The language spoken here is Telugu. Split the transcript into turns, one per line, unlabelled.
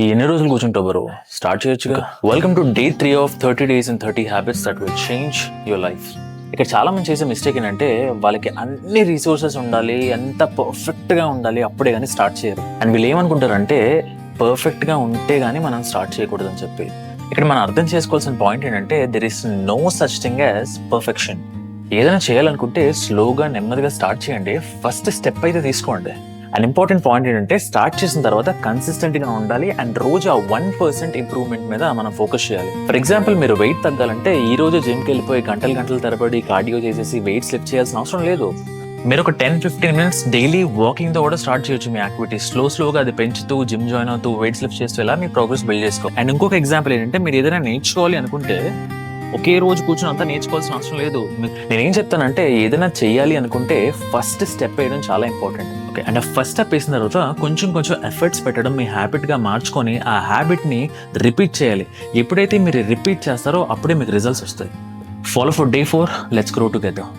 ఎన్ని రోజులు కూర్చుంటావు బ్రో? స్టార్ట్ చేయొచ్చుగా. Welcome to day 3 of 30 days and 30 habits that will change your life. ఇక్కడ చాలా మంది చేసే మిస్టేక్ ఏంటంటే వాళ్ళకి అన్ని రిసోర్సెస్ ఉండాలి, ఎంత పర్ఫెక్ట్గా ఉండాలి, అప్పుడే కానీ స్టార్ట్ చేయరు. అండ్ వీళ్ళు ఏమనుకుంటారంటే పర్ఫెక్ట్గా ఉంటే కానీ మనం స్టార్ట్ చేయకూడదు అని చెప్పి. ఇక్కడ మనం అర్థం చేసుకోవాల్సిన పాయింట్ ఏంటంటే there is no such thing as perfection. ఏదైనా చేయాలనుకుంటే స్లోగా నెమ్మదిగా స్టార్ట్ చేయండి. ఫస్ట్ స్టెప్ అయితే తీసుకోండి. అండ్ ఇంపార్టెంట్ పాయింట్ ఏంటంటే స్టార్ట్ చేసిన తర్వాత కన్సిస్టెంట్గా ఉండాలి అండ్ రోజు ఆ 1% ఇంప్రూవ్మెంట్ మీద మనం ఫోకస్ చేయాలి. ఫర్ ఎగ్జాంపుల్ మీరు వెయిట్ తగ్గాలంటే ఈ రోజు జిమ్కి వెళ్ళిపోయి గంటల తరబడి కార్డియో చేసేసి వెయిట్స్ లిఫ్ట్ చేయాల్సిన అవసరం లేదు. మీరు ఒక 10-15 minutes డైలీ వాకింగ్తో కూడా స్టార్ట్ చేయొచ్చు మీ యాక్టివిటీస్. స్లోగా అది పెంచుతూ జిమ్ జాయిన్ అవుతూ వెయిట్స్ లిఫ్ట్ చేస్తూ ఇలా మీ ప్రోగ్రెస్ బిల్డ్ చేసుకో. అండ్ ఇంకొక ఎగ్జాంపుల్ ఏంటంటే మీరు ఏదైనా నేర్చుకోవాలి అనుకుంటే ఒకే రోజు కూర్చొని అంతా నేర్చుకోవాల్సిన అవసరం లేదు. నేనేం చెప్తానంటే ఏదైనా చెయ్యాలి అనుకుంటే ఫస్ట్ స్టెప్ వేయడం చాలా ఇంపార్టెంట్. ఓకే, అండ్ ఆ ఫస్ట్ స్టెప్ వేసిన తర్వాత కొంచెం ఎఫర్ట్స్ పెట్టడం మీ హ్యాబిట్గా మార్చుకొని ఆ హ్యాబిట్ని రిపీట్ చేయాలి. ఎప్పుడైతే మీరు రిపీట్ చేస్తారో అప్పుడే మీకు రిజల్ట్స్ వస్తాయి. Follow for day 4. Let's grow together.